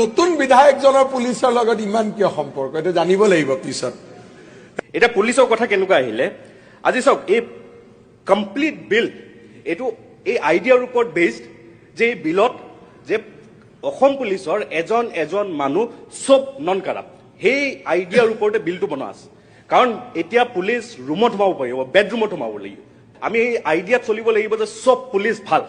নতুন বিধায়কজনৰ পুলিচৰ লগত ইমান কিয় সম্পৰ্ক এটা জানিব লাগিব পিছত। এটা পুলিচৰ কথা কেনেকুৱা আহিলে আজি চাওক এই কমপ্লিট বিল এটো এই আইডিয়াৰ ওপৰত বেসড যে এই বিলত যে অসম পুলিচৰ এজন মানুহ সব নন কাৰাপ্ট সেই আইডিয়াৰ ওপৰতে বিলটো বনোৱা আছে। কাৰণ এতিয়া পুলিচ ৰুমত সোমাব পাৰিব, বেডৰুমত সোমাব লাগিব। আমি এই আইডিয়াত চলিব লাগিব যে সব পুলিচ ভাল,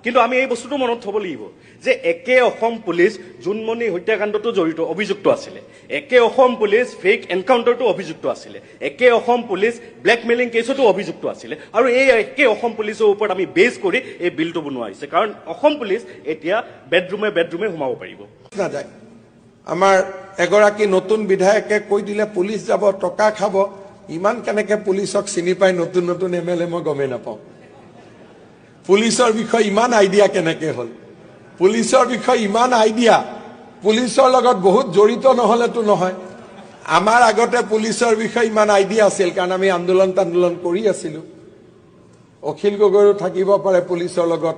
কিন্তু আমি এই বস্তুটো মনত থব লাগিব যে একে অসম পুলিচ জুনমণি হত্যাকাণ্ডটো জড়িত অভিযুক্ত আছিলে, একে অসম পুলিচ ফেক এনকাউন্টাৰটো অভিযুক্ত আছিলে, একে অসম পুলিচ ব্লেকমেইলিং কেছতো অভিযুক্ত আছিলে। আৰু এই একে অসম পুলিচৰ ওপৰত আমি বেছ কৰি এই বিলটো বনোৱা হৈছে। কাৰণ অসম পুলিচ এতিয়া বেডৰুমে সোমাব পাৰিব। আমাৰ এগৰাকী নতুন বিধায়কে কৈ দিলে পুলিচ যাব, টকা খাব। ইমান কেনেকে পুলিচক চিনি পাই নতুন নতুন এমএলএ মই গমেই নাপাওঁ। পুলিচৰ বিষয়ে ইমান আইডিয়া কেনেকে হল? পুলিচৰ বিষয়ে ইমান আইডিয়া, পুলিচৰ লগত বহুত জড়িত নহলেতো নহয়। আমাৰ আগতে পুলিচৰ বিষয়ে ইমান আইডিয়া আছিল কাৰণ আমি আন্দোলন কৰি আছিলো। অখিল গগৈৰো থাকিব পাৰে পুলিচৰ লগত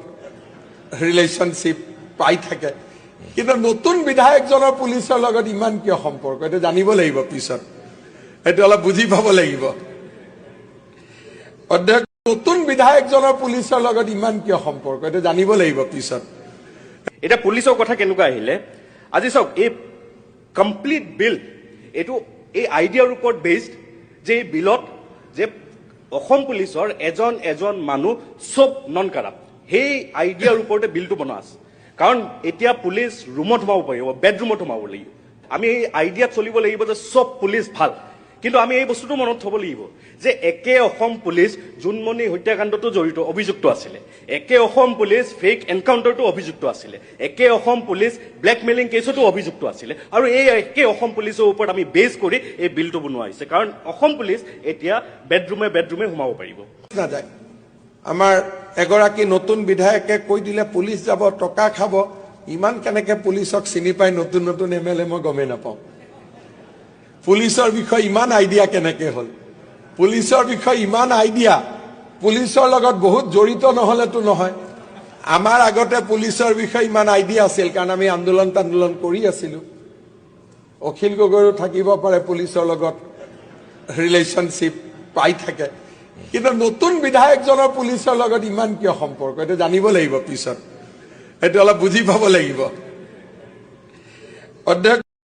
ৰিলেশনশ্বিপ পাই থাকে, কিন্তু নতুন বিধায়কজনৰ পুলিচৰ লগত ইমান কিয় সম্পৰ্ক এটা জানিব লাগিব পিছত। এটা অলপ বুজি পাব লাগিব। অধ্যক্ষ, নতুন বিধায়কজনৰ পুলিচৰ লগত ইমান কিয় সম্পৰ্ক এটা জানিব লাগিব পিছত। এটা পুলিচৰ কথা কেনেকুৱা আহিলে আজি চাওক এই কমপ্লিট বিল এটো এই আইডিয়াৰ ওপৰত বেসড যে এই বিলত যে অসম পুলিচৰ এজন মানুহ সব নন কাৰাপ্ট সেই আইডিয়াৰ ওপৰতে বিলটো বনোৱা আছে। কাৰণ এতিয়া পুলিচ ৰুমত সোমাব পাৰিব, বেডৰুমত সোমাব লাগিব। আমি এই আইডিয়াত চলিব লাগিব যে সব পুলিচ ভাল, কিন্তু আমি এই বস্তুটো মনত থব লাগিব যে একে অসম পুলিচ জুনমণি হত্যাকাণ্ডটো জড়িত অভিযুক্ত আছিলে, একে অসম পুলিচ ফেক এনকাউন্টাৰটো অভিযুক্ত আছিলে, একে অসম পুলিচ ব্লেকমেইলিং কেছতো অভিযুক্ত আছিলে। আৰু এই একে অসম পুলিচৰ ওপৰত আমি বেছ কৰি এই বিলটো বনোৱা হৈছে। কাৰণ অসম পুলিচ এতিয়া বেডৰুমে সোমাব পাৰিব। আমাৰ এগৰাকী নতুন বিধায়কে কৈ দিলে পুলিচ যাব, টকা খাব। ইমান কেনেকে পুলিচক চিনি পাই নতুন নতুন এমএলএ মই গমেই নাপাওঁ। পুলিচৰ বিষয়ে ইমান আইডিয়া কেনেকে হল? পুলিচৰ বিষয়ে ইমান আইডিয়া, পুলিচৰ লগত বহুত জড়িত নহলেতো নহয়। আমাৰ আগতে পুলিচৰ বিষয়ে ইমান আইডিয়া আছিল কাৰণ আমি আন্দোলন কৰি আছিলো। অখিল গগৈৰো থাকিব পাৰে পুলিচৰ লগত ৰিলেশনশ্বিপ পাই থাকে, কিন্তু নতুন বিধায়কজনৰ পুলিচৰ লগত ইমান কিয় সম্পৰ্ক এটা জানিব লাগিব পিছত। এটা অলপ বুজি পাব লাগিব। অধ্যক্ষ